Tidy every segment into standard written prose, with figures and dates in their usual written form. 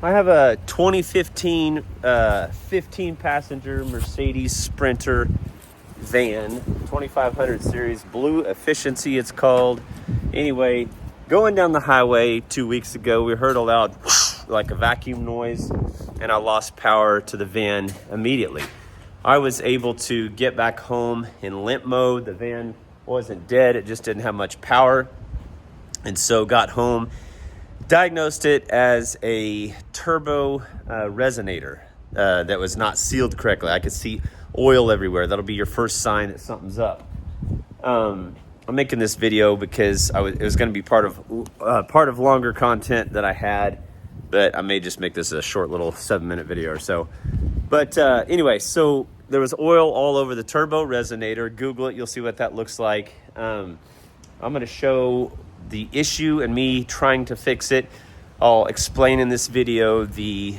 I have a 2015 15-passenger Mercedes Sprinter van, 2500 series, Blue Efficiency it's called. Anyway, going down the highway 2 weeks ago, we heard a loud whoosh, like a vacuum noise, and I lost power to the van immediately. I was able to get back home in limp mode. The van wasn't dead, it just didn't have much power. And so got home, diagnosed it as a turbo resonator that was not sealed correctly. I could see oil everywhere. That'll be your first sign that something's up. I'm making this video because it was going to be part of longer content that I had, but I may just make this a short little 7-minute video or so. But anyway, so there was oil all over the turbo resonator. Google it, you'll see what that looks like. I'm going to show the issue and me trying to fix it. I'll explain in this video the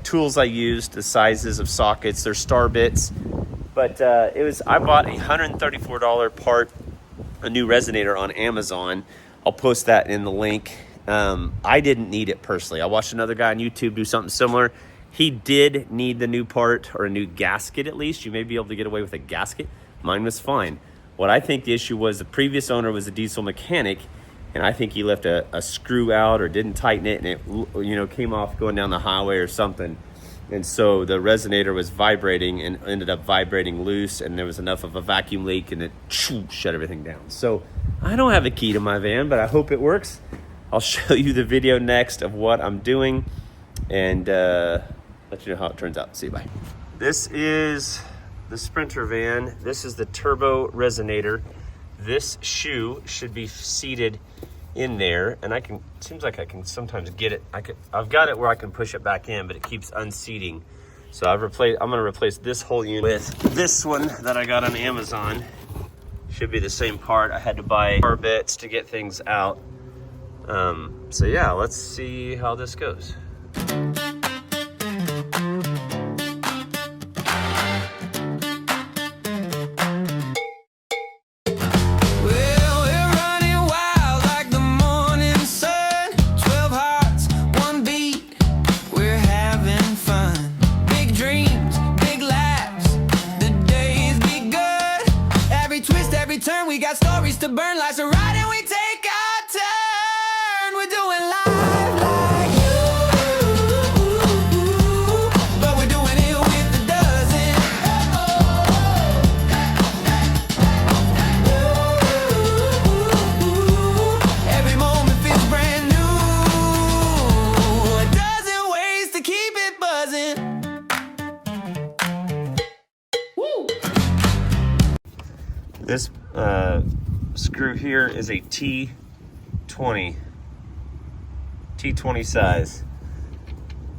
tools I used, the sizes of sockets, their star bits. But I bought a $134 part, a new resonator on Amazon. I'll post that in the link. I didn't need it personally. I watched another guy on YouTube do something similar. He did need the new part, or a new gasket at least. You may be able to get away with a gasket. Mine was fine. What I think the issue was, the previous owner was a diesel mechanic, and I think he left a screw out or didn't tighten it, and it came off going down the highway or something. And so the resonator was vibrating and ended up vibrating loose, and there was enough of a vacuum leak, and it shut everything down. So I don't have a key to my van, but I hope it works. I'll show you the video next of what I'm doing and let you know how it turns out. See you, bye. This is the Sprinter van. This is the turbo resonator. This shoe should be seated in there, and seems like I can sometimes get it. I've got it where I can push it back in, but it keeps unseating. So I'm gonna replace this whole unit with this one that I got on Amazon. Should be the same part. I had to buy bar bits to get things out. So yeah, let's see how this goes. We got stories to burn, lights are right, and we take our turn. We're doing live like you, but we're doing it with a dozen. Every moment feels brand new. A dozen ways to keep it buzzing. Woo! This screw here is a T20 size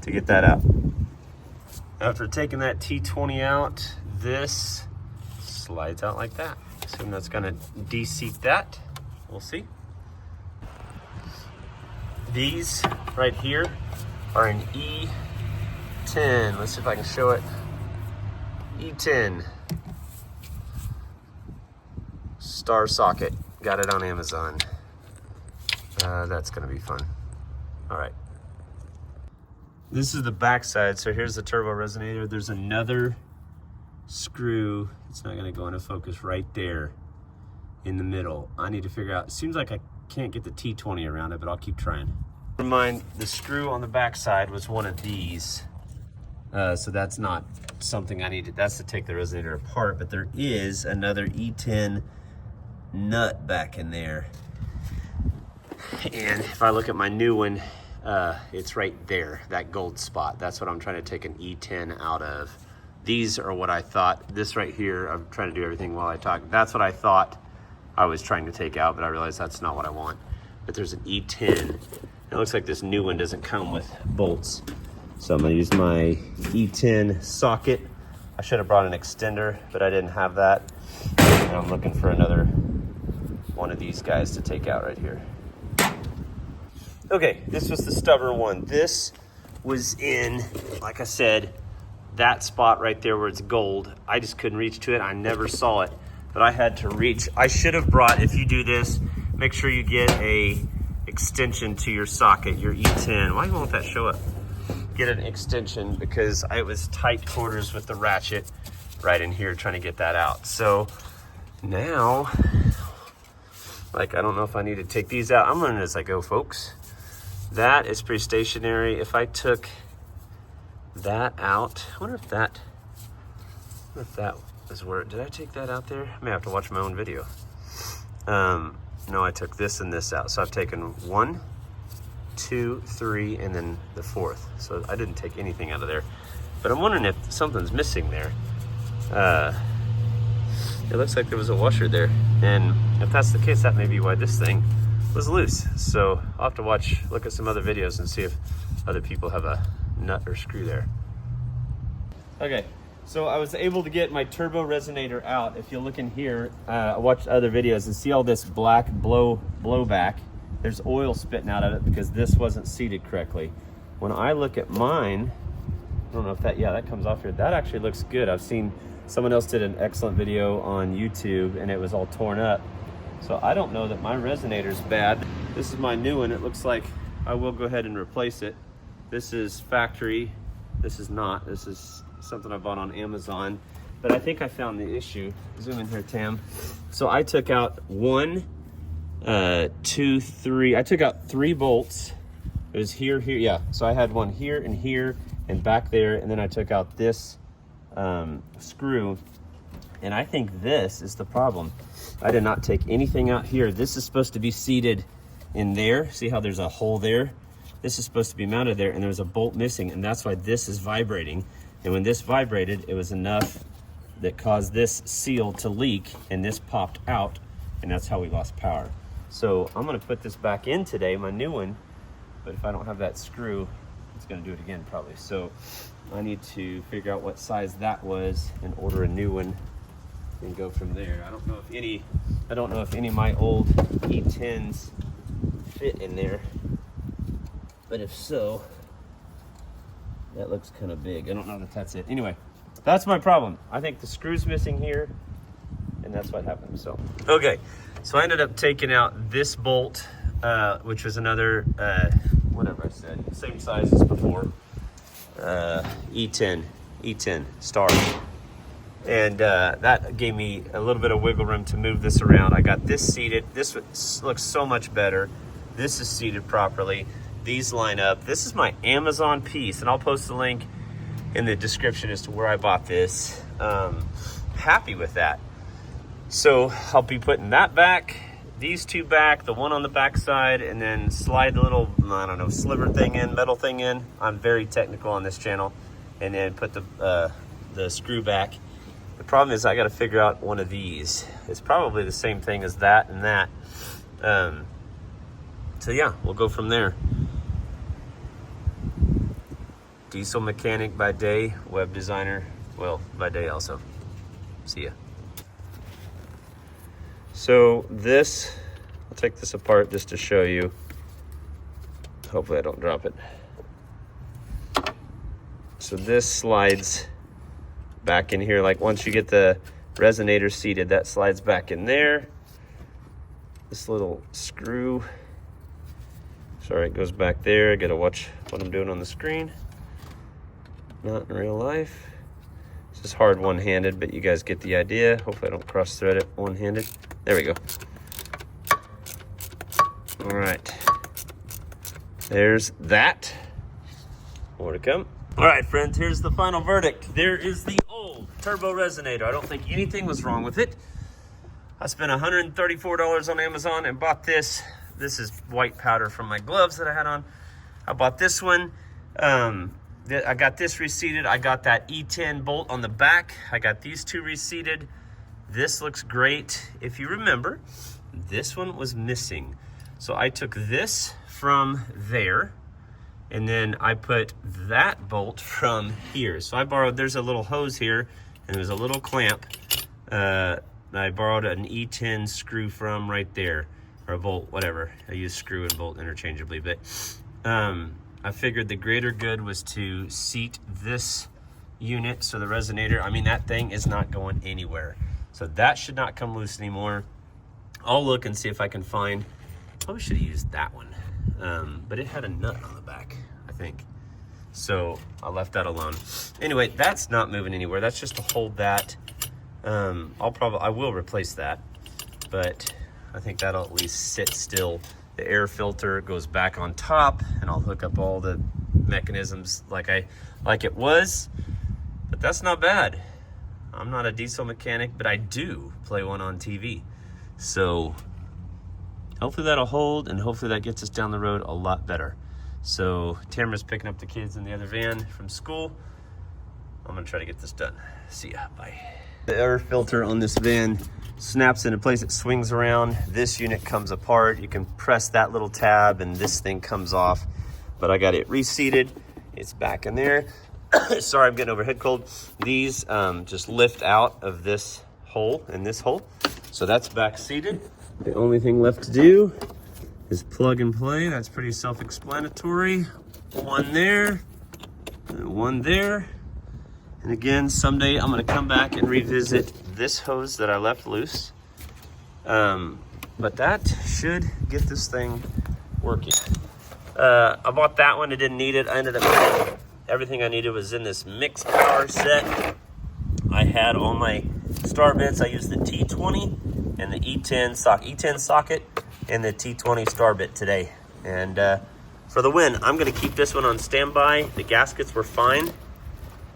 to get that out. After taking that T20 out, this slides out like that. Assume that's gonna de-seat that. We'll see. These right here are an E10. Let's see if I can show it. E10 star socket. Got it on Amazon. That's gonna be fun. All right. This is the back side. So here's the turbo resonator. There's another screw. It's not gonna go into focus right there in the middle. I need to figure out, it seems like I can't get the T20 around it, but I'll keep trying. Never mind, the screw on the back side was one of these. So that's not something I needed. That's to take the resonator apart, but there is another E10 nut back in there. And if I look at my new one, it's right there, that gold spot. That's what I'm trying to take an E10 out of. These are what I thought. This right here, I'm trying to do everything while I talk. That's what I thought I was trying to take out, but I realized that's not what I want. But there's an E10. It looks like this new one doesn't come with bolts. So I'm gonna use my E10 socket. I should have brought an extender, but I didn't have that. And I'm looking for another one of these guys to take out right here. Okay, this was the stubborn one. This was in, like I said, that spot right there where it's gold. I just couldn't reach to it. I never saw it, but I had to reach. I should have brought, if you do this, make sure you get a extension to your socket, your E10. Why won't that show up? get an extension because I was tight quarters with the ratchet right in here trying to get that out. So now, like, I don't know if I need to take these out. I'm learning as I go, folks. That is pretty stationary. If I took that out, I wonder if that is where, did I take that out there? I may have to watch my own video. No, I took this and this out. So I've taken 1, 2, 3, and then the 4th. So I didn't take anything out of there. But I'm wondering if something's missing there. It looks like there was a washer there. And if that's the case, that may be why this thing was loose. So I'll have to look at some other videos and see if other people have a nut or screw there. Okay, so I was able to get my turbo resonator out. If you look in here, I watched other videos and see all this black blowback. There's oil spitting out of it because this wasn't seated correctly. When I look at mine, I don't know if that, yeah, that comes off here. That actually looks good. I've seen someone else did an excellent video on YouTube and it was all torn up. So I don't know that my resonator's bad. This is my new one. It looks like I will go ahead and replace it. This is factory. This is not. This is something I bought on Amazon. But I think I found the issue. Zoom in here, Tam. So I took out 1, 2, 3. I took out 3 bolts. It was here, yeah. So I had one here and back there. And then I took out this screw. And I think this is the problem. I did not take anything out here. This is supposed to be seated in there. See how there's a hole there? This is supposed to be mounted there, and there's a bolt missing, and that's why this is vibrating. And when this vibrated, it was enough that caused this seal to leak, and this popped out, and that's how we lost power. So I'm gonna put this back in today, my new one, but if I don't have that screw, it's gonna do it again probably. So I need to figure out what size that was and order a new one and go from there. I don't know if any of my old E10s fit in there. But if so, that looks kind of big. I don't know if that's it. Anyway, that's my problem. I think the screw's missing here, and that's what happened. So, okay, so I ended up taking out this bolt, which was another, whatever I said, same size as before, E10 star. And that gave me a little bit of wiggle room to move this around. I got this seated. This looks so much better. This is seated properly. These line up. This is my Amazon piece, and I'll post the link in the description as to where I bought this. Happy with that. So I'll be putting that back, these two back, the one on the back side, and then slide the little, I don't know, sliver thing in, metal thing in. I'm very technical on this channel. And then put the screw back. The problem is I got to figure out one of these. It's probably the same thing as that and that. So yeah, we'll go from there. Diesel mechanic by day, web designer, well, by day also. See ya. So this, I'll take this apart just to show you. Hopefully I don't drop it. So this slides back in here, like once you get the resonator seated, that slides back in there. This little screw, sorry, it goes back there. I gotta watch what I'm doing on the screen. Not in real life. This is hard one-handed, but you guys get the idea. Hopefully I don't cross-thread it one-handed. There we go. All right. There's that. More to come. All right, friends, here's the final verdict. There is the old turbo resonator. I don't think anything was wrong with it. I spent $134 on Amazon and bought this. This is white powder from my gloves that I had on. I bought this one. I got this reseated. I got that E10 bolt on the back. I got these two reseated. This looks great. If you remember, this one was missing. So I took this from there, and then I put that bolt from here. So I borrowed, there's a little hose here, and there's a little clamp. I borrowed an E10 screw from right there, or a bolt, whatever. I use screw and bolt interchangeably, but I figured the greater good was to seat this unit. So the resonator, I mean, that thing is not going anywhere. So that should not come loose anymore. I'll look and see if I can find, probably should have used that one. But it had a nut on the back, I think. So I left that alone. Anyway, that's not moving anywhere. That's just to hold that. I will replace that, but I think that'll at least sit still. The air filter goes back on top, and I'll hook up all the mechanisms like it was. But that's not bad. I'm not a diesel mechanic, but I do play one on TV. So hopefully that'll hold, and hopefully that gets us down the road a lot better. So Tamara's picking up the kids in the other van from school. I'm gonna try to get this done. See ya, bye. The air filter on this van snaps into place. It swings around. This unit comes apart. You can press that little tab and this thing comes off. But I got it reseated. It's back in there. Sorry, I'm getting over head cold. These just lift out of this hole and this hole. So that's back seated. The only thing left to do is plug and play. That's pretty self-explanatory. One there, and one there. And again, someday I'm gonna come back and revisit this hose that I left loose. But that should get this thing working. I bought that one, I didn't need it. I ended up, everything I needed was in this mixed power set. I had all my star bits. I used the T20 and the E10 socket and the T20 star bit today. And for the win, I'm gonna keep this one on standby. The gaskets were fine.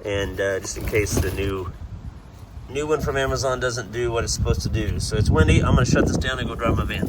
And just in case the new one from Amazon doesn't do what it's supposed to do. So it's windy. I'm gonna shut this down and go drive my van.